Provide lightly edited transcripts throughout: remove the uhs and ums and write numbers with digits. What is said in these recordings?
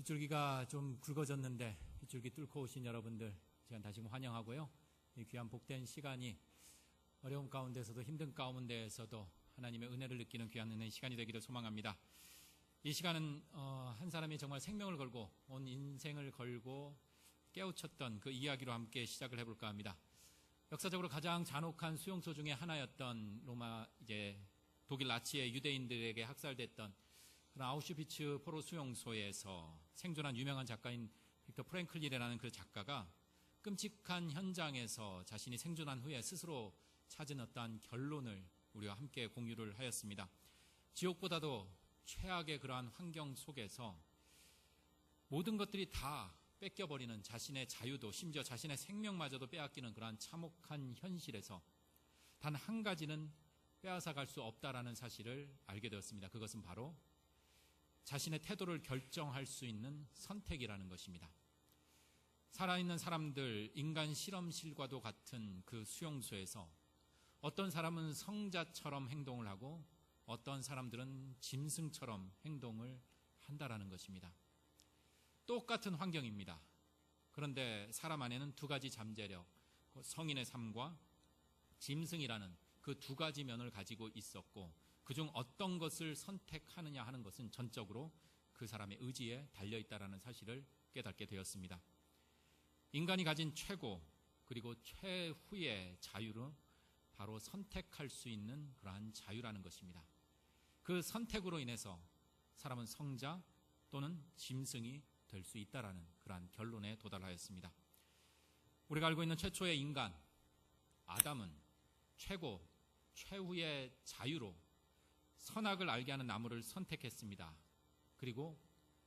빗줄기가 좀 굵어졌는데 빗줄기 뚫고 오신 여러분들 제가 다시금 환영하고요. 이 귀한 복된 시간이 어려움 가운데서도 힘든 가운데에서도 하나님의 은혜를 느끼는 귀한 은혜의 시간이 되기를 소망합니다. 이 시간은 한 사람이 정말 생명을 걸고 온 인생을 걸고 깨우쳤던 그 이야기로 함께 시작을 해볼까 합니다. 역사적으로 가장 잔혹한 수용소 중에 하나였던 로마 독일 나치의 유대인들에게 학살됐던 그런 아우슈비츠 포로 수용소에서 생존한 유명한 작가인 빅터 프랭클린이라는 그 작가가 끔찍한 현장에서 자신이 생존한 후에 스스로 찾은 어떠한 결론을 우리와 함께 공유를 하였습니다. 지옥보다도 최악의 그러한 환경 속에서 모든 것들이 다 뺏겨버리는 자신의 자유도 심지어 자신의 생명마저도 빼앗기는 그러한 참혹한 현실에서 단 한 가지는 빼앗아갈 수 없다라는 사실을 알게 되었습니다. 그것은 바로 자신의 태도를 결정할 수 있는 선택이라는 것입니다. 살아있는 사람들, 인간 실험실과도 같은 그 수용소에서 어떤 사람은 성자처럼 행동을 하고 어떤 사람들은 짐승처럼 행동을 한다라는 것입니다. 똑같은 환경입니다. 그런데 사람 안에는 두 가지 잠재력, 성인의 삶과 짐승이라는 그 두 가지 면을 가지고 있었고 그중 어떤 것을 선택하느냐 하는 것은 전적으로 그 사람의 의지에 달려있다라는 사실을 깨닫게 되었습니다. 인간이 가진 최고 그리고 최후의 자유는 바로 선택할 수 있는 그러한 자유라는 것입니다. 그 선택으로 인해서 사람은 성자 또는 짐승이 될 수 있다라는 그러한 결론에 도달하였습니다. 우리가 알고 있는 최초의 인간 아담은 최고 최후의 자유로 선악을 알게 하는 나무를 선택했습니다. 그리고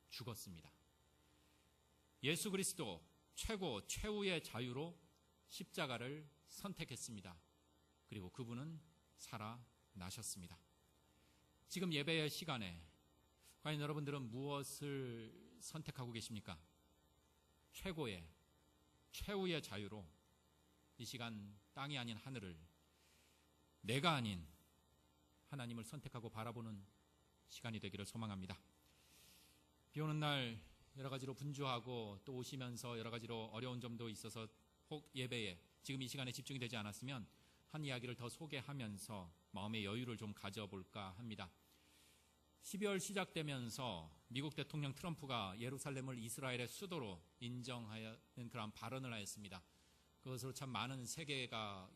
죽었습니다. 예수 그리스도 최고 최후의 자유로 십자가를 선택했습니다. 그리고 그분은 살아나셨습니다. 지금 예배의 시간에 과연 여러분들은 무엇을 선택하고 계십니까? 최고의 최후의 자유로 이 시간 땅이 아닌 하늘을 내가 아닌 하나님을 선택하고 바라보는 시간이 되기를 소망합니다. 비 오는 날 여러 가지로 분주하고 또 오시면서 여러 가지로 어려운 점도 있어서 혹 예배에 지금 이 시간에 집중이 되지 않았으면 한 이야기를 더 소개하면서 마음의 여유를 좀 가져볼까 합니다. 12월 시작되면서 미국 대통령 트럼프가 예루살렘을 이스라엘의 수도로 인정하는 그런 발언을 하였습니다. 그것으로 참 많은 세계가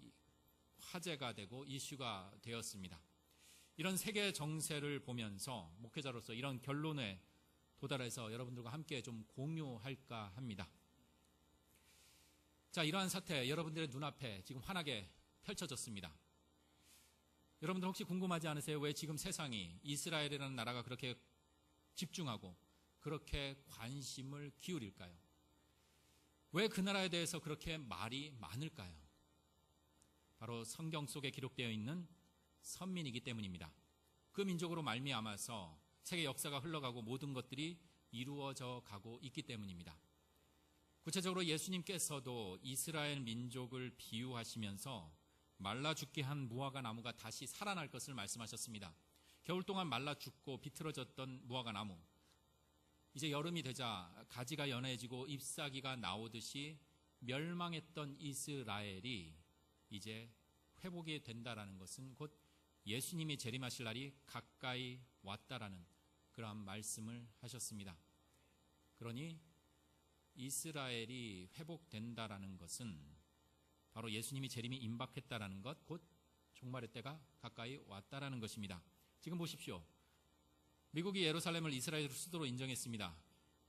화제가 되고 이슈가 되었습니다. 이런 세계 정세를 보면서 목회자로서 이런 결론에 도달해서 여러분들과 함께 좀 공유할까 합니다. 자, 이러한 사태 여러분들의 눈앞에 지금 환하게 펼쳐졌습니다. 여러분들 혹시 궁금하지 않으세요? 왜 지금 세상이 이스라엘이라는 나라가 그렇게 집중하고 그렇게 관심을 기울일까요? 왜 그 나라에 대해서 그렇게 말이 많을까요? 바로 성경 속에 기록되어 있는 선민이기 때문입니다. 그 민족으로 말미암아서 세계 역사가 흘러가고 모든 것들이 이루어져 가고 있기 때문입니다. 구체적으로 예수님께서도 이스라엘 민족을 비유하시면서 말라 죽게 한 무화과 나무가 다시 살아날 것을 말씀하셨습니다. 겨울 동안 말라 죽고 비틀어졌던 무화과 나무, 이제 여름이 되자 가지가 연해지고 잎사귀가 나오듯이 멸망했던 이스라엘이 이제 회복이 된다라는 것은 곧 예수님이 재림하실 날이 가까이 왔다라는 그러한 말씀을 하셨습니다. 그러니 이스라엘이 회복된다라는 것은 바로 예수님이 재림이 임박했다라는 것, 곧 종말의 때가 가까이 왔다라는 것입니다. 지금 보십시오. 미국이 예루살렘을 이스라엘 수도로 인정했습니다.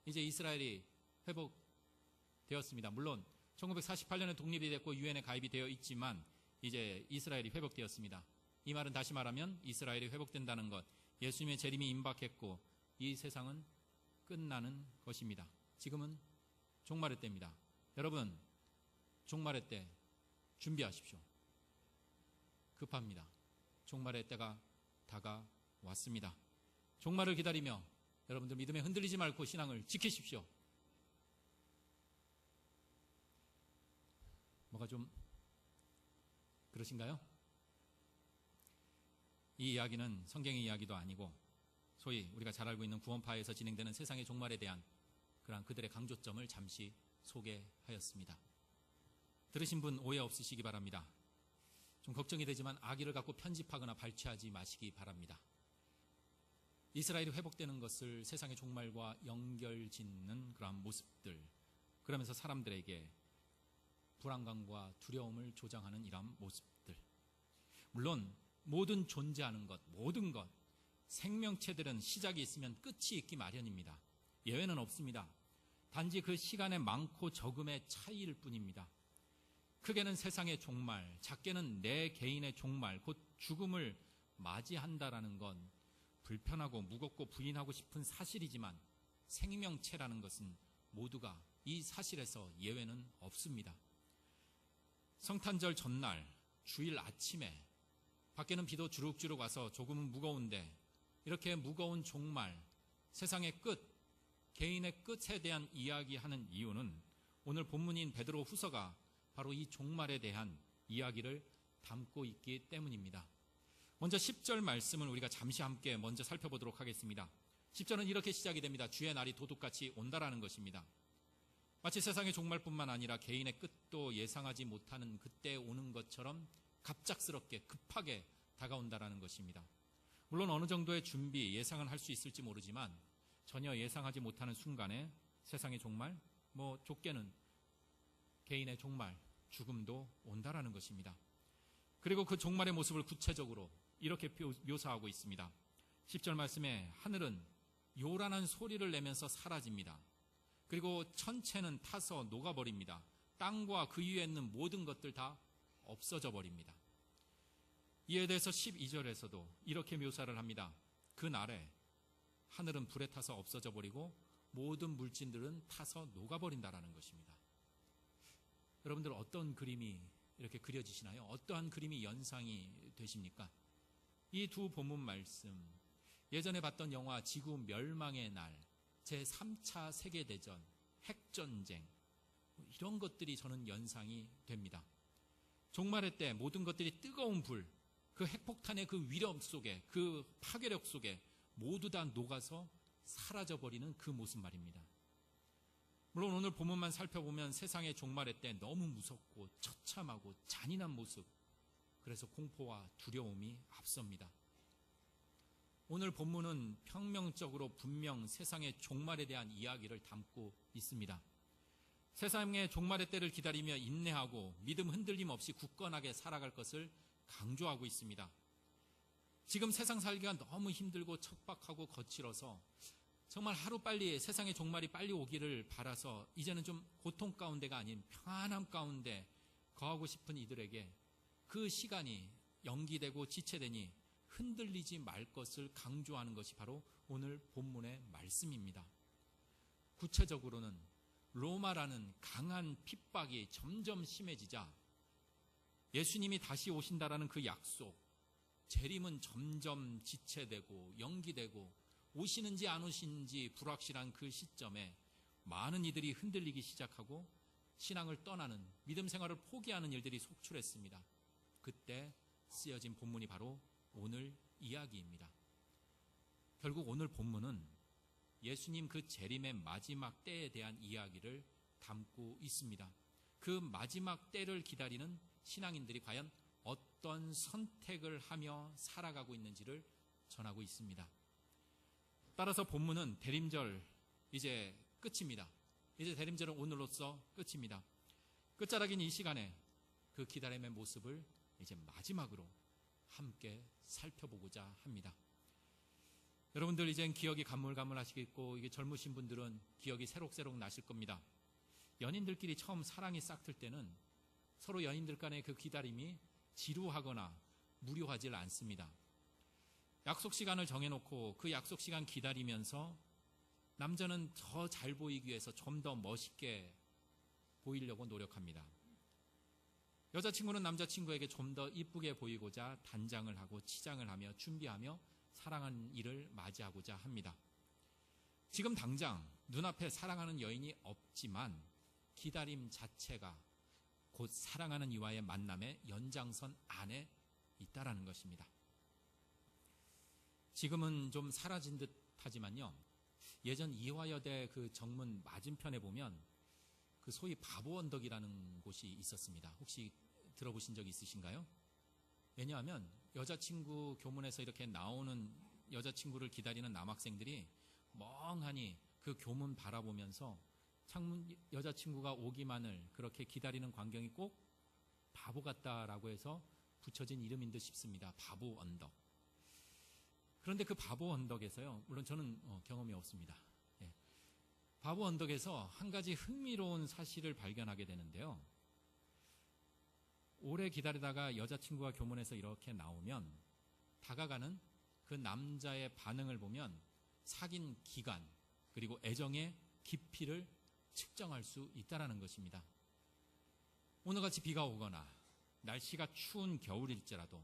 이제 이스라엘이 회복되었습니다. 물론 1948년에 독립이 됐고 유엔에 가입이 되어 있지만 이제 이스라엘이 회복되었습니다. 이 말은 다시 말하면 이스라엘이 회복된다는 것, 예수님의 재림이 임박했고 이 세상은 끝나는 것입니다. 지금은 종말의 때입니다. 여러분, 종말의 때 준비하십시오. 급합니다. 종말의 때가 다가왔습니다. 종말을 기다리며 여러분들 믿음에 흔들리지 말고 신앙을 지키십시오. 뭐가 좀 그러신가요? 이 이야기는 성경의 이야기도 아니고 소위 우리가 잘 알고 있는 구원파에서 진행되는 세상의 종말에 대한 그러한 그들의 강조점을 잠시 소개하였습니다. 들으신 분 오해 없으시기 바랍니다. 좀 걱정이 되지만 악의를 갖고 편집하거나 발췌하지 마시기 바랍니다. 이스라엘이 회복되는 것을 세상의 종말과 연결짓는 그러한 모습들, 그러면서 사람들에게 불안감과 두려움을 조장하는 이러한 모습들, 물론 모든 존재하는 것, 모든 것, 생명체들은 시작이 있으면 끝이 있기 마련입니다. 예외는 없습니다. 단지 그 시간의 많고 적음의 차이일 뿐입니다. 크게는 세상의 종말, 작게는 내 개인의 종말, 곧 죽음을 맞이한다라는 건 불편하고 무겁고 부인하고 싶은 사실이지만 생명체라는 것은 모두가 이 사실에서 예외는 없습니다. 성탄절 전날, 주일 아침에 밖에는 비도 주룩주룩 와서 조금은 무거운데 이렇게 무거운 종말, 세상의 끝, 개인의 끝에 대한 이야기하는 이유는 오늘 본문인 베드로 후서가 바로 이 종말에 대한 이야기를 담고 있기 때문입니다. 먼저 10절 말씀을 우리가 잠시 함께 먼저 살펴보도록 하겠습니다. 10절은 이렇게 시작이 됩니다. 주의 날이 도둑같이 온다라는 것입니다. 마치 세상의 종말뿐만 아니라 개인의 끝도 예상하지 못하는 그때 오는 것처럼 갑작스럽게 급하게 다가온다라는 것입니다. 물론 어느 정도의 준비, 예상은 할 수 있을지 모르지만 전혀 예상하지 못하는 순간에 세상의 종말, 좁게는 개인의 종말, 죽음도 온다라는 것입니다. 그리고 그 종말의 모습을 구체적으로 이렇게 묘사하고 있습니다. 10절 말씀에 하늘은 요란한 소리를 내면서 사라집니다. 그리고 천체는 타서 녹아버립니다. 땅과 그 위에 있는 모든 것들 다 없어져 버립니다. 이에 대해서 12절에서도 이렇게 묘사를 합니다. 그 날에 하늘은 불에 타서 없어져 버리고 모든 물질들은 타서 녹아버린다라는 것입니다. 여러분들 어떤 그림이 이렇게 그려지시나요? 어떠한 그림이 연상이 되십니까? 이 두 본문 말씀, 예전에 봤던 영화 지구 멸망의 날, 제3차 세계대전, 핵전쟁, 이런 것들이 저는 연상이 됩니다. 종말의 때 모든 것들이 뜨거운 불, 그 핵폭탄의 그 위력 속에, 그 파괴력 속에 모두 다 녹아서 사라져버리는 그 모습 말입니다. 물론 오늘 본문만 살펴보면 세상의 종말의 때 너무 무섭고 처참하고 잔인한 모습, 그래서 공포와 두려움이 앞섭니다. 오늘 본문은 평명적으로 분명 세상의 종말에 대한 이야기를 담고 있습니다. 세상의 종말의 때를 기다리며 인내하고 믿음 흔들림 없이 굳건하게 살아갈 것을 강조하고 있습니다. 지금 세상 살기가 너무 힘들고 척박하고 거칠어서 정말 하루빨리 세상의 종말이 빨리 오기를 바라서 이제는 좀 고통 가운데가 아닌 평안함 가운데 거하고 싶은 이들에게 그 시간이 연기되고 지체되니 흔들리지 말 것을 강조하는 것이 바로 오늘 본문의 말씀입니다. 구체적으로는 로마라는 강한 핍박이 점점 심해지자 예수님이 다시 오신다라는 그 약속, 재림은 점점 지체되고 연기되고 오시는지 안 오시는지 불확실한 그 시점에 많은 이들이 흔들리기 시작하고 신앙을 떠나는, 믿음 생활을 포기하는 일들이 속출했습니다. 그때 쓰여진 본문이 바로 오늘 이야기입니다. 결국 오늘 본문은 예수님 그 재림의 마지막 때에 대한 이야기를 담고 있습니다. 그 마지막 때를 기다리는 신앙인들이 과연 어떤 선택을 하며 살아가고 있는지를 전하고 있습니다. 따라서 본문은 대림절 이제 끝입니다. 이제 대림절은 오늘로써 끝입니다. 끝자락인 이 시간에 그 기다림의 모습을 이제 마지막으로 함께 살펴보고자 합니다. 여러분들 이젠 기억이 가물가물하시겠고 이게 젊으신 분들은 기억이 새록새록 나실 겁니다. 연인들끼리 처음 사랑이 싹틀 때는 서로 연인들 간의 그 기다림이 지루하거나 무료하지 않습니다. 약속 시간을 정해놓고 그 약속 시간 기다리면서 남자는 더 잘 보이기 위해서 좀 더 멋있게 보이려고 노력합니다. 여자친구는 남자친구에게 좀 더 이쁘게 보이고자 단장을 하고 치장을 하며 준비하며 사랑하는 일을 맞이하고자 합니다. 지금 당장 눈앞에 사랑하는 여인이 없지만 기다림 자체가 곧 사랑하는 이와의 만남의 연장선 안에 있다라는 것입니다. 지금은 좀 사라진 듯 하지만요, 예전 이화여대 그 정문 맞은편에 보면 그 소위 바보 언덕이라는 곳이 있었습니다. 혹시 들어보신 적 있으신가요? 왜냐하면 여자친구 교문에서 이렇게 나오는 여자친구를 기다리는 남학생들이 멍하니 그 교문 바라보면서 창문 여자친구가 오기만을 그렇게 기다리는 광경이 꼭 바보 같다라고 해서 붙여진 이름인 듯 싶습니다. 바보 언덕. 그런데 그 바보 언덕에서요, 물론 저는 경험이 없습니다. 예. 바보 언덕에서 한 가지 흥미로운 사실을 발견하게 되는데요. 오래 기다리다가 여자친구가 교문에서 이렇게 나오면 다가가는 그 남자의 반응을 보면 사귄 기간 그리고 애정의 깊이를 측정할 수 있다는 것입니다. 오늘같이 비가 오거나 날씨가 추운 겨울일지라도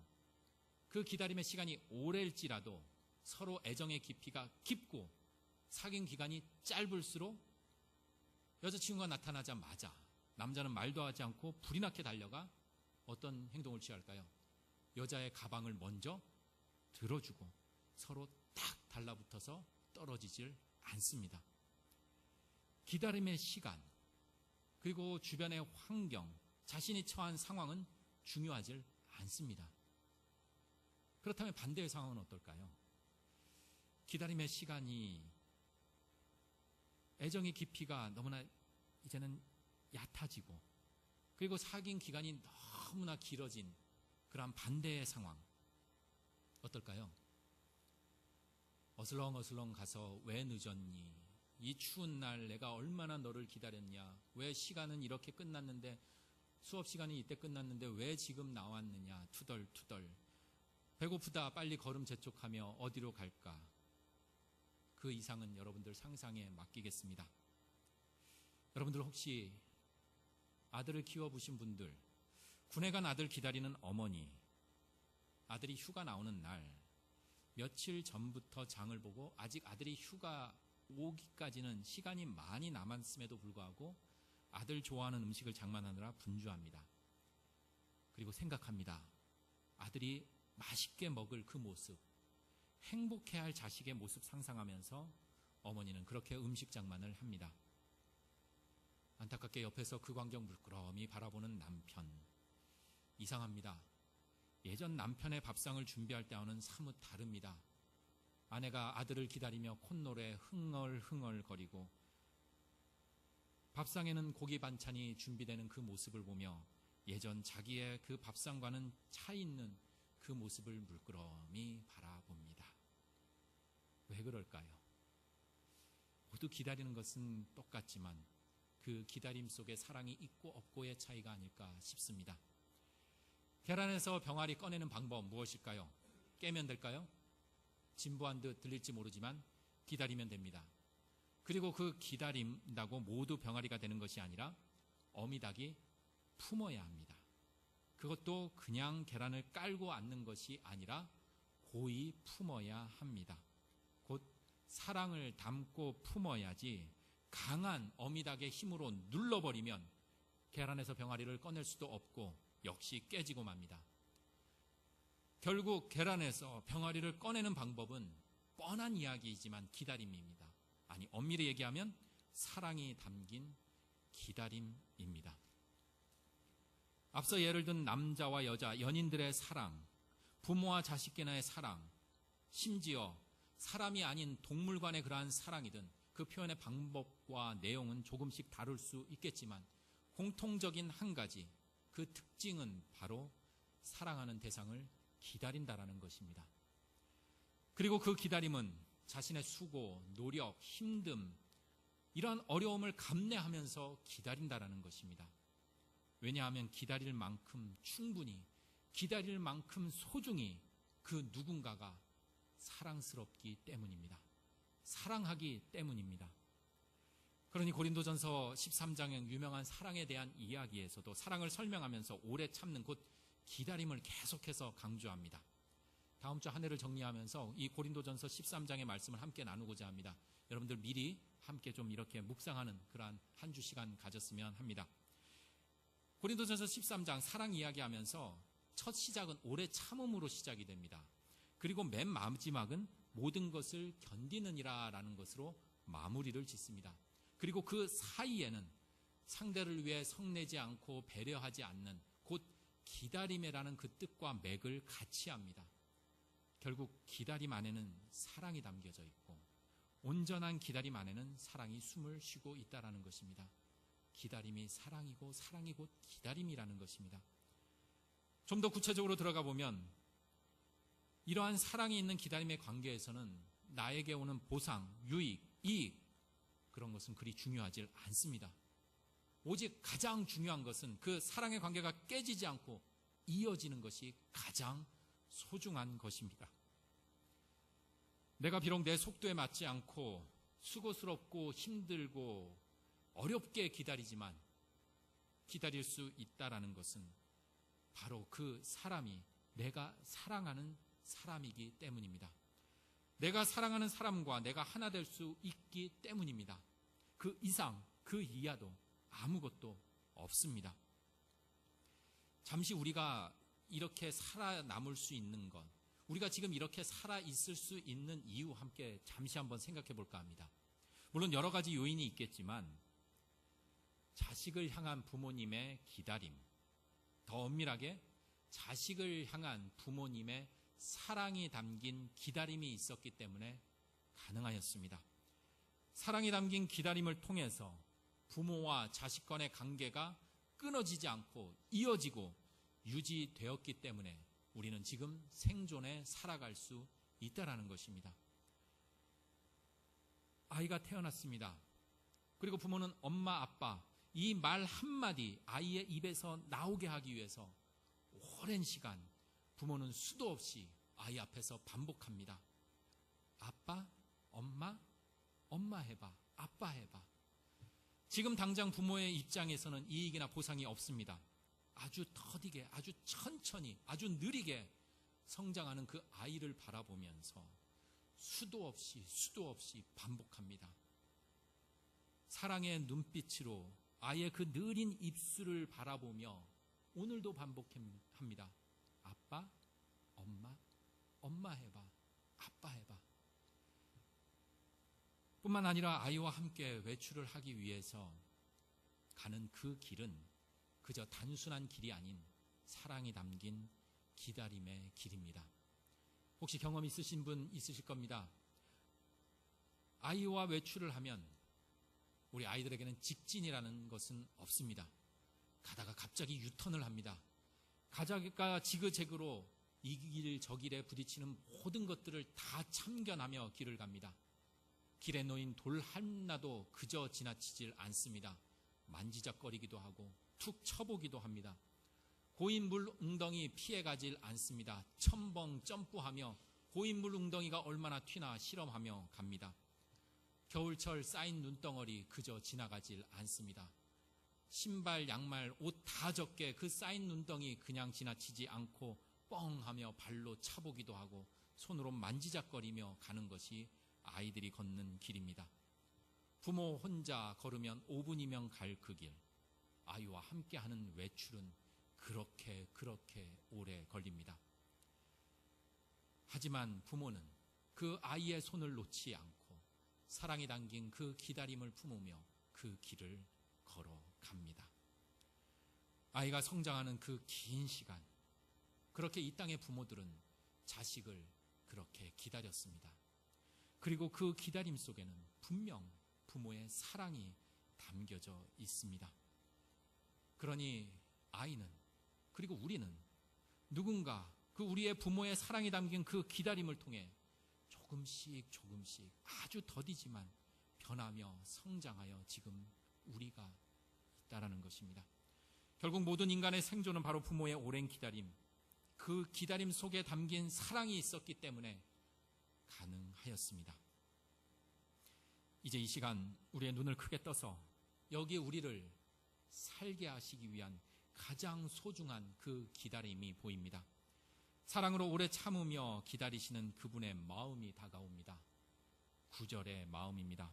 그 기다림의 시간이 오래일지라도 서로 애정의 깊이가 깊고 사귄 기간이 짧을수록 여자친구가 나타나자마자 남자는 말도 하지 않고 불이 나게 달려가 어떤 행동을 취할까요? 여자의 가방을 먼저 들어주고 서로 딱 달라붙어서 떨어지질 않습니다. 기다림의 시간 그리고 주변의 환경, 자신이 처한 상황은 중요하질 않습니다. 그렇다면 반대의 상황은 어떨까요? 기다림의 시간이 애정의 깊이가 너무나 이제는 얕아지고 그리고 사귄 기간이 너무나 길어진 그러한 반대의 상황 어떨까요? 어슬렁어슬렁 가서 왜 늦었니? 이 추운 날 내가 얼마나 너를 기다렸냐? 왜 시간은 이렇게 끝났는데 수업 시간이 이때 끝났는데 왜 지금 나왔느냐? 투덜투덜 배고프다 빨리 걸음 재촉하며 어디로 갈까? 그 이상은 여러분들 상상에 맡기겠습니다. 여러분들 혹시 아들을 키워보신 분들, 군에 간 아들 기다리는 어머니, 아들이 휴가 나오는 날 며칠 전부터 장을 보고 아직 아들이 휴가 오기까지는 시간이 많이 남았음에도 불구하고 아들 좋아하는 음식을 장만하느라 분주합니다. 그리고 생각합니다. 아들이 맛있게 먹을 그 모습, 행복해할 자식의 모습 상상하면서 어머니는 그렇게 음식 장만을 합니다. 안타깝게 옆에서 그 광경 물끄러미 바라보는 남편. 이상합니다. 예전 남편의 밥상을 준비할 때와는 사뭇 다릅니다. 아내가 아들을 기다리며 콧노래 흥얼흥얼거리고 밥상에는 고기 반찬이 준비되는 그 모습을 보며 예전 자기의 그 밥상과는 차이 있는 그 모습을 물끄러미 바라봅니다. 왜 그럴까요? 모두 기다리는 것은 똑같지만 그 기다림 속에 사랑이 있고 없고의 차이가 아닐까 싶습니다. 계란에서 병아리 꺼내는 방법 무엇일까요? 깨면 될까요? 진부한 듯 들릴지 모르지만 기다리면 됩니다. 그리고 그 기다린다고 모두 병아리가 되는 것이 아니라 어미닭이 품어야 합니다. 그것도 그냥 계란을 깔고 앉는 것이 아니라 고이 품어야 합니다. 곧 사랑을 담고 품어야지 강한 어미닭의 힘으로 눌러버리면 계란에서 병아리를 꺼낼 수도 없고 역시 깨지고 맙니다. 결국 계란에서 병아리를 꺼내는 방법은 뻔한 이야기이지만 기다림입니다. 아니 엄밀히 얘기하면 사랑이 담긴 기다림입니다. 앞서 예를 든 남자와 여자, 연인들의 사랑, 부모와 자식간의 사랑, 심지어 사람이 아닌 동물 간의 그러한 사랑이든 그 표현의 방법과 내용은 조금씩 다를 수 있겠지만 공통적인 한 가지, 그 특징은 바로 사랑하는 대상을 기다린다라는 것입니다. 그리고 그 기다림은 자신의 수고, 노력, 힘듦, 이러한 어려움을 감내하면서 기다린다라는 것입니다. 왜냐하면 기다릴 만큼 충분히, 기다릴 만큼 소중히 그 누군가가 사랑스럽기 때문입니다. 사랑하기 때문입니다. 그러니 고린도전서 13장의 유명한 사랑에 대한 이야기에서도 사랑을 설명하면서 오래 참는 곧 기다림을 계속해서 강조합니다. 다음 주 한 해를 정리하면서 이 고린도전서 13장의 말씀을 함께 나누고자 합니다. 여러분들 미리 함께 좀 이렇게 묵상하는 그러한 한 주 시간 가졌으면 합니다. 고린도전서 13장 사랑 이야기하면서 첫 시작은 오래 참음으로 시작이 됩니다. 그리고 맨 마지막은 모든 것을 견디느니라 라는 것으로 마무리를 짓습니다. 그리고 그 사이에는 상대를 위해 성내지 않고 배려하지 않는 곧 기다림이라는 그 뜻과 맥을 같이 합니다. 결국 기다림 안에는 사랑이 담겨져 있고 온전한 기다림 안에는 사랑이 숨을 쉬고 있다는 것입니다. 기다림이 사랑이고 사랑이 곧 기다림이라는 것입니다. 좀 더 구체적으로 들어가 보면 이러한 사랑이 있는 기다림의 관계에서는 나에게 오는 보상, 유익, 이익 그런 것은 그리 중요하지 않습니다. 오직 가장 중요한 것은 그 사랑의 관계가 깨지지 않고 이어지는 것이 가장 소중한 것입니다. 내가 비록 내 속도에 맞지 않고 수고스럽고 힘들고 어렵게 기다리지만 기다릴 수 있다라는 것은 바로 그 사람이 내가 사랑하는 사람이기 때문입니다. 내가 사랑하는 사람과 내가 하나 될 수 있기 때문입니다. 그 이상, 그 이하도 아무것도 없습니다. 잠시 우리가 이렇게 살아남을 수 있는 것, 우리가 지금 이렇게 살아있을 수 있는 이유 함께 잠시 한번 생각해 볼까 합니다. 물론 여러 가지 요인이 있겠지만 자식을 향한 부모님의 기다림, 더 엄밀하게 자식을 향한 부모님의 사랑이 담긴 기다림이 있었기 때문에 가능하였습니다. 사랑이 담긴 기다림을 통해서 부모와 자식 간의 관계가 끊어지지 않고 이어지고 유지되었기 때문에 우리는 지금 생존에 살아갈 수 있다는 것입니다. 아이가 태어났습니다. 그리고 부모는 엄마, 아빠 이 말 한마디 아이의 입에서 나오게 하기 위해서 오랜 시간 부모는 수도 없이 아이 앞에서 반복합니다. 아빠, 엄마, 엄마 해봐, 아빠 해봐. 지금 당장 부모의 입장에서는 이익이나 보상이 없습니다. 아주 더디게, 아주 천천히, 아주 느리게 성장하는 그 아이를 바라보면서 수도 없이 반복합니다. 사랑의 눈빛으로 아이의 그 느린 입술을 바라보며 오늘도 반복합니다. 아빠, 엄마, 엄마 해봐, 아빠 해봐. 뿐만 아니라 아이와 함께 외출을 하기 위해서 가는 그 길은 그저 단순한 길이 아닌 사랑이 담긴 기다림의 길입니다. 혹시 경험 있으신 분 있으실 겁니다. 아이와 외출을 하면 우리 아이들에게는 직진이라는 것은 없습니다. 가다가 갑자기 유턴을 합니다. 가다가 지그재그로 이 길 저 길에 부딪히는 모든 것들을 다 참견하며 길을 갑니다. 길에 놓인 돌 하나도 그저 지나치질 않습니다. 만지작거리기도 하고 툭 쳐보기도 합니다. 고인물 웅덩이 피해가질 않습니다. 첨벙 점프하며 고인물 웅덩이가 얼마나 튀나 실험하며 갑니다. 겨울철 쌓인 눈덩어리 그저 지나가질 않습니다. 신발, 양말, 옷 다 젖게 그 쌓인 눈덩이 그냥 지나치지 않고 뻥 하며 발로 차보기도 하고 손으로 만지작거리며 가는 것이 아이들이 걷는 길입니다. 부모 혼자 걸으면 5분이면 갈 그 길, 아이와 함께하는 외출은 그렇게 오래 걸립니다. 하지만 부모는 그 아이의 손을 놓지 않고 사랑이 담긴 그 기다림을 품으며 그 길을 걸어갑니다. 아이가 성장하는 그 긴 시간, 그렇게 이 땅의 부모들은 자식을 그렇게 기다렸습니다. 그리고 그 기다림 속에는 분명 부모의 사랑이 담겨져 있습니다. 그러니 아이는, 그리고 우리는 누군가 그 우리의 부모의 사랑이 담긴 그 기다림을 통해 조금씩 아주 더디지만 변하며 성장하여 지금 우리가 있다라는 것입니다. 결국 모든 인간의 생존은 바로 부모의 오랜 기다림, 그 기다림 속에 담긴 사랑이 있었기 때문에 가능하였습니다. 이제 이 시간 우리의 눈을 크게 떠서 여기 우리를 살게 하시기 위한 가장 소중한 그 기다림이 보입니다. 사랑으로 오래 참으며 기다리시는 그분의 마음이 다가옵니다. 9절의 마음입니다.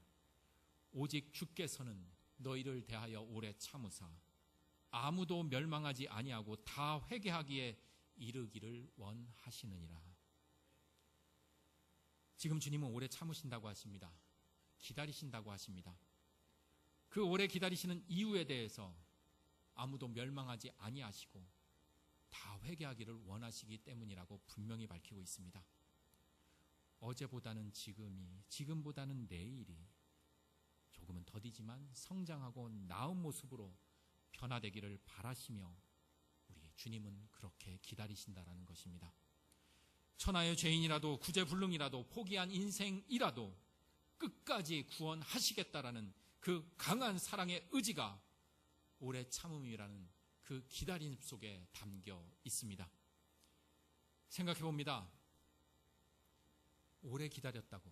오직 주께서는 너희를 대하여 오래 참으사 아무도 멸망하지 아니하고 다 회개하기에 이르기를 원하시느니라. 지금 주님은 오래 참으신다고 하십니다. 기다리신다고 하십니다. 그 오래 기다리시는 이유에 대해서 아무도 멸망하지 아니하시고 다 회개하기를 원하시기 때문이라고 분명히 밝히고 있습니다. 어제보다는 지금이, 지금보다는 내일이 조금은 더디지만 성장하고 나은 모습으로 변화되기를 바라시며 우리 주님은 그렇게 기다리신다라는 것입니다. 천하의 죄인이라도 구제불능이라도 포기한 인생이라도 끝까지 구원하시겠다라는 그 강한 사랑의 의지가 오래 참음이라는 그 기다림 속에 담겨 있습니다. 생각해 봅니다. 오래 기다렸다고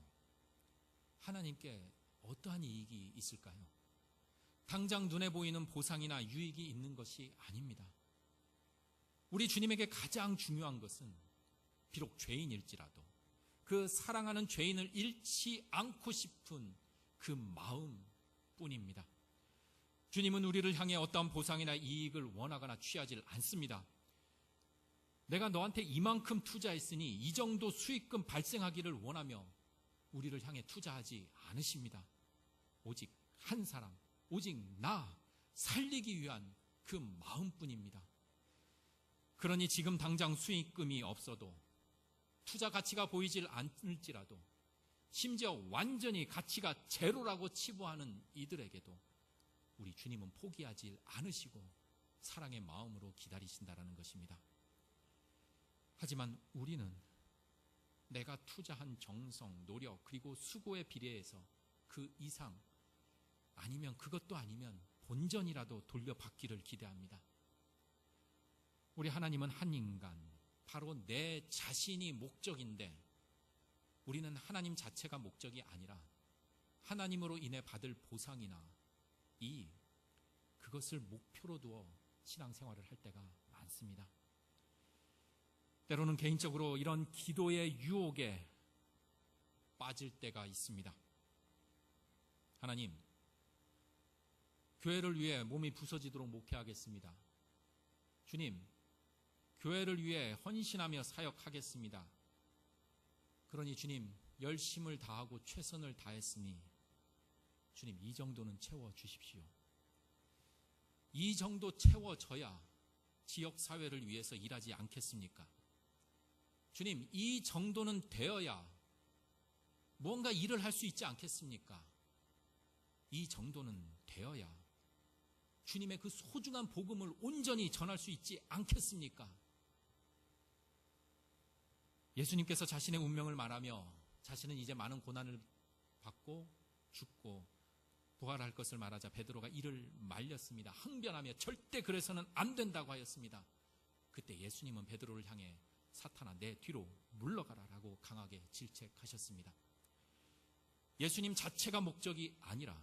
하나님께 어떠한 이익이 있을까요? 당장 눈에 보이는 보상이나 유익이 있는 것이 아닙니다. 우리 주님에게 가장 중요한 것은 비록 죄인일지라도 그 사랑하는 죄인을 잃지 않고 싶은 그 마음뿐입니다. 주님은 우리를 향해 어떠한 보상이나 이익을 원하거나 취하지 않습니다. 내가 너한테 이만큼 투자했으니 이 정도 수익금 발생하기를 원하며 우리를 향해 투자하지 않으십니다. 오직 한 사람, 오직 나 살리기 위한 그 마음뿐입니다. 그러니 지금 당장 수익금이 없어도 투자 가치가 보이질 않을지라도 심지어 완전히 가치가 제로라고 치부하는 이들에게도 우리 주님은 포기하지 않으시고 사랑의 마음으로 기다리신다라는 것입니다. 하지만 우리는 내가 투자한 정성, 노력, 그리고 수고에 비례해서 그 이상 아니면 그것도 아니면 본전이라도 돌려받기를 기대합니다. 우리 하나님은 한 인간, 바로 내 자신이 목적인데 우리는 하나님 자체가 목적이 아니라 하나님으로 인해 받을 보상이나 이익, 그것을 목표로 두어 신앙생활을 할 때가 많습니다. 때로는 개인적으로 이런 기도의 유혹에 빠질 때가 있습니다. 하나님, 교회를 위해 몸이 부서지도록 목회하겠습니다. 주님, 교회를 위해 헌신하며 사역하겠습니다. 그러니 주님, 열심을 다하고 최선을 다했으니 주님, 이 정도는 채워주십시오. 이 정도 채워져야 지역사회를 위해서 일하지 않겠습니까? 주님, 이 정도는 되어야 무언가 일을 할 수 있지 않겠습니까? 이 정도는 되어야 주님의 그 소중한 복음을 온전히 전할 수 있지 않겠습니까? 예수님께서 자신의 운명을 말하며 자신은 이제 많은 고난을 받고 죽고 부활할 것을 말하자 베드로가 이를 말렸습니다. 항변하며 절대 그래서는 안 된다고 하였습니다. 그때 예수님은 베드로를 향해 사탄아, 내 뒤로 물러가라 라고 강하게 질책하셨습니다. 예수님 자체가 목적이 아니라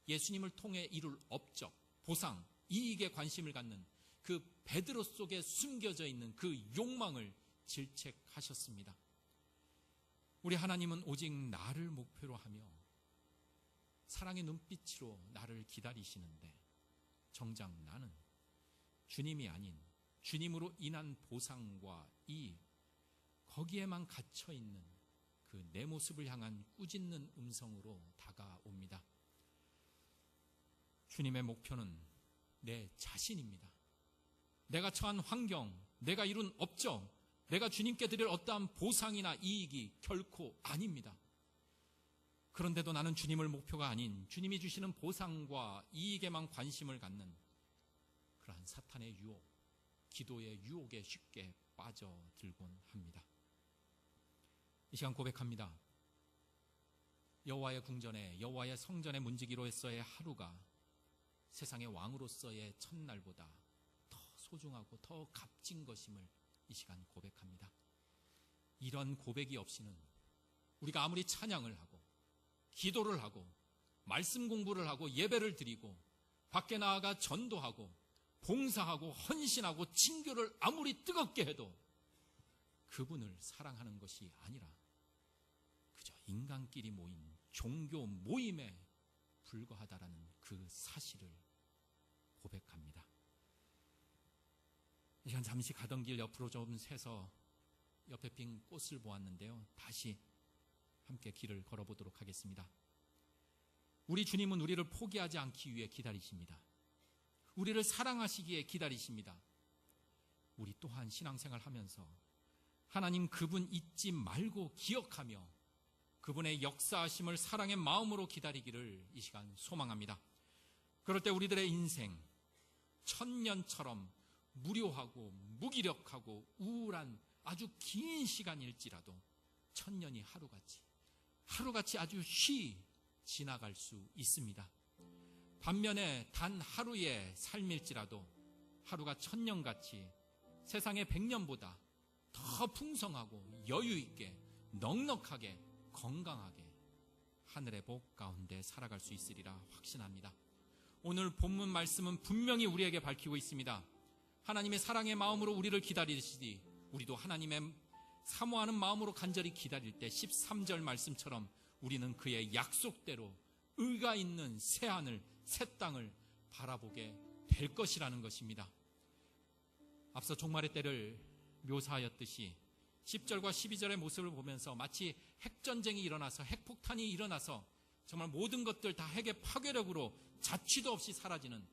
예수님을 통해 이룰 업적, 보상, 이익에 관심을 갖는 그 베드로 속에 숨겨져 있는 그 욕망을 질책하셨습니다. 우리 하나님은 오직 나를 목표로 하며 사랑의 눈빛으로 나를 기다리시는데 정작 나는 주님이 아닌 주님으로 인한 보상과 이익, 거기에만 갇혀있는 그 내 모습을 향한 꾸짖는 음성으로 다가옵니다. 주님의 목표는 내 자신입니다. 내가 처한 환경, 내가 이룬 업적, 내가 주님께 드릴 어떠한 보상이나 이익이 결코 아닙니다. 그런데도 나는 주님을 목표가 아닌 주님이 주시는 보상과 이익에만 관심을 갖는 그러한 사탄의 유혹, 기도의 유혹에 쉽게 빠져들곤 합니다. 이 시간 고백합니다. 여호와의 궁전에, 여호와의 성전에 문지기로서의 하루가 세상의 왕으로서의 첫날보다 더 소중하고 더 값진 것임을 이 시간 고백합니다. 이런 고백이 없이는 우리가 아무리 찬양을 하고 기도를 하고 말씀 공부를 하고 예배를 드리고 밖에 나아가 전도하고 봉사하고 헌신하고 친교를 아무리 뜨겁게 해도 그분을 사랑하는 것이 아니라 그저 인간끼리 모인 종교 모임에 불과하다라는 그 사실을 고백합니다. 이 시간 잠시 가던 길 옆으로 좀 새서 옆에 핀 꽃을 보았는데요. 다시 함께 길을 걸어보도록 하겠습니다. 우리 주님은 우리를 포기하지 않기 위해 기다리십니다. 우리를 사랑하시기에 기다리십니다. 우리 또한 신앙생활 하면서 하나님 그분 잊지 말고 기억하며 그분의 역사하심을 사랑의 마음으로 기다리기를 이 시간 소망합니다. 그럴 때 우리들의 인생 천년처럼 무료하고 무기력하고 우울한 아주 긴 시간일지라도 천년이 하루같이 아주 쉬 지나갈 수 있습니다. 반면에 단 하루의 삶일지라도 하루가 천년같이 세상의 100년보다 더 풍성하고 여유있게 넉넉하게 건강하게 하늘의 복 가운데 살아갈 수 있으리라 확신합니다. 오늘 본문 말씀은 분명히 우리에게 밝히고 있습니다. 하나님의 사랑의 마음으로 우리를 기다리시니 우리도 하나님의 사모하는 마음으로 간절히 기다릴 때 13절 말씀처럼 우리는 그의 약속대로 의가 있는 새하늘 새 땅을 바라보게 될 것이라는 것입니다. 앞서 종말의 때를 묘사하였듯이 10절과 12절의 모습을 보면서 마치 핵전쟁이 일어나서 핵폭탄이 일어나서 정말 모든 것들 다 핵의 파괴력으로 자취도 없이 사라지는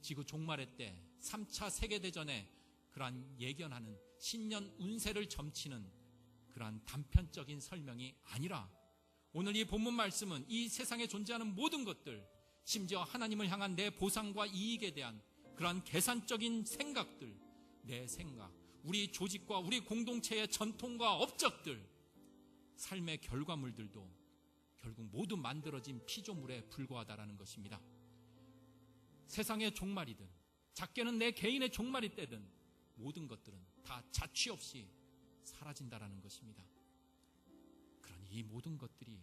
지구 종말의 때 3차 세계대전에 그러한 예견하는 신년 운세를 점치는 그러한 단편적인 설명이 아니라 오늘 이 본문 말씀은 이 세상에 존재하는 모든 것들, 심지어 하나님을 향한 내 보상과 이익에 대한 그러한 계산적인 생각들, 내 생각, 우리 조직과 우리 공동체의 전통과 업적들, 삶의 결과물들도 결국 모두 만들어진 피조물에 불과하다라는 것입니다. 세상의 종말이든 작게는 내 개인의 종말이 되든 모든 것들은 다 자취 없이 사라진다라는 것입니다. 그러니 이 모든 것들이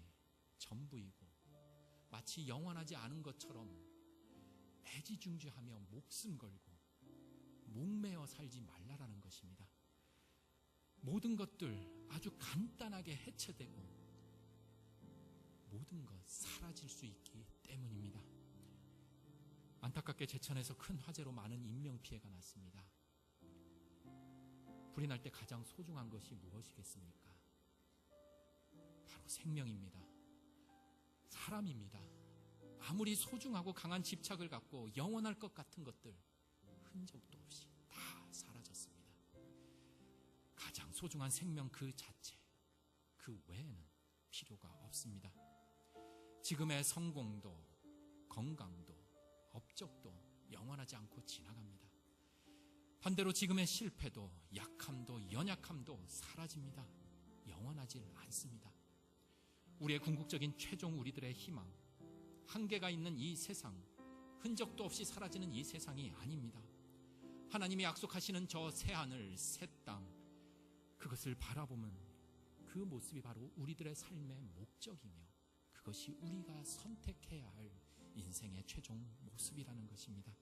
전부이고 마치 영원하지 않은 것처럼 애지중지하며 목숨 걸고 목매어 살지 말라라는 것입니다. 모든 것들 아주 간단하게 해체되고 모든 것 사라질 수 있기 때문입니다. 안타깝게 제천에서 큰 화재로 많은 인명피해가 났습니다. 불이 날 때 가장 소중한 것이 무엇이겠습니까? 바로 생명입니다. 사람입니다. 아무리 소중하고 강한 집착을 갖고 영원할 것 같은 것들 흔적도 없이 다 사라졌습니다. 가장 소중한 생명 그 자체, 그 외에는 필요가 없습니다. 지금의 성공도 건강도 업적도 영원하지 않고 지나갑니다. 반대로 지금의 실패도 약함도 연약함도 사라집니다. 영원하지 않습니다. 우리의 궁극적인 최종 우리들의 희망, 한계가 있는 이 세상, 흔적도 없이 사라지는 이 세상이 아닙니다. 하나님이 약속하시는 저 새하늘 새 땅, 그것을 바라보면 그 모습이 바로 우리들의 삶의 목적이며 그것이 우리가 선택해야 할 인생의 최종 모습이라는 것입니다.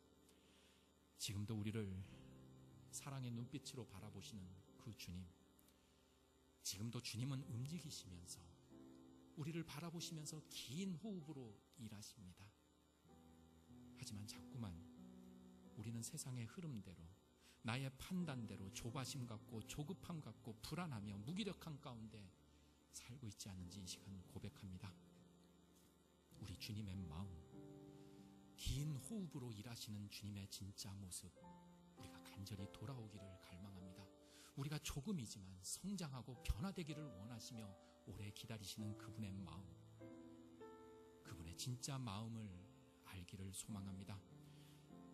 지금도 우리를 사랑의 눈빛으로 바라보시는 그 주님, 지금도 주님은 움직이시면서 우리를 바라보시면서 긴 호흡으로 일하십니다. 하지만 자꾸만 우리는 세상의 흐름대로 나의 판단대로 조바심 갖고 조급함 갖고 불안하며 무기력한 가운데 살고 있지 않는지 이 시간 고백합니다. 우리 주님의 마음, 긴 호흡으로 일하시는 주님의 진짜 모습 우리가 간절히 돌아오기를 갈망합니다. 우리가 조금이지만 성장하고 변화되기를 원하시며 오래 기다리시는 그분의 마음, 그분의 진짜 마음을 알기를 소망합니다.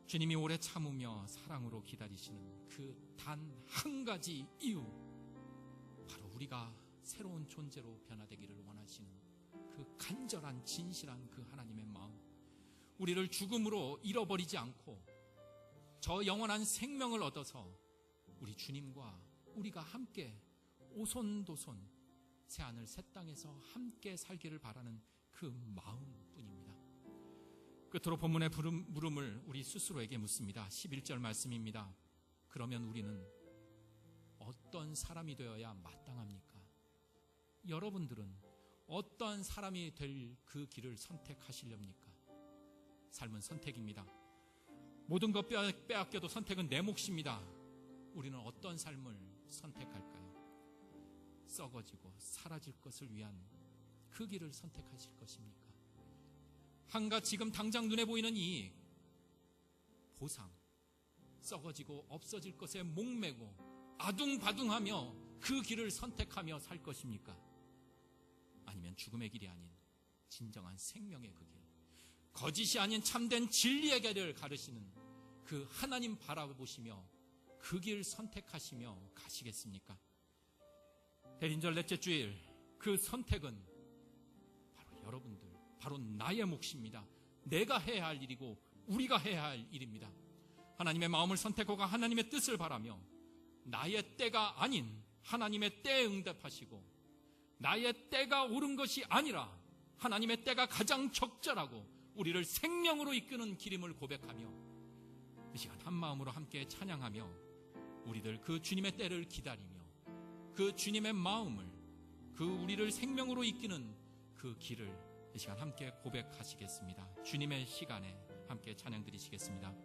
주님이 오래 참으며 사랑으로 기다리시는 그 단 한 가지 이유, 바로 우리가 새로운 존재로 변화되기를 원하시는 그 간절한 진실한 그 하나님의 마음, 우리를 죽음으로 잃어버리지 않고 저 영원한 생명을 얻어서 우리 주님과 우리가 함께 오손도손 새하늘 새 땅에서 함께 살기를 바라는 그 마음뿐입니다. 끝으로 본문의 물음을 우리 스스로에게 묻습니다. 11절 말씀입니다. 그러면 우리는 어떤 사람이 되어야 마땅합니까? 여러분들은 어떤 사람이 될 그 길을 선택하시렵니까? 삶은 선택입니다. 모든 것 빼앗겨도 선택은 내 몫입니다. 우리는 어떤 삶을 선택할까요? 썩어지고 사라질 것을 위한 그 길을 선택하실 것입니까? 한갓 지금 당장 눈에 보이는 이익, 보상, 썩어지고 없어질 것에 목매고 아둥바둥하며 그 길을 선택하며 살 것입니까? 아니면 죽음의 길이 아닌 진정한 생명의 그 길, 거짓이 아닌 참된 진리의 길을 가르시는 그 하나님 바라보시며 그 길 선택하시며 가시겠습니까? 대린절 넷째 주일, 그 선택은 바로 여러분들, 바로 나의 몫입니다. 내가 해야 할 일이고 우리가 해야 할 일입니다. 하나님의 마음을 선택하고 하나님의 뜻을 바라며 나의 때가 아닌 하나님의 때에 응답하시고, 나의 때가 옳은 것이 아니라 하나님의 때가 가장 적절하고 우리를 생명으로 이끄는 길임을 고백하며 이 시간 한 마음으로 함께 찬양하며 우리들 그 주님의 때를 기다리며 그 주님의 마음을, 그 우리를 생명으로 이끄는 그 길을 이 시간 함께 고백하시겠습니다. 주님의 시간에 함께 찬양 드리시겠습니다.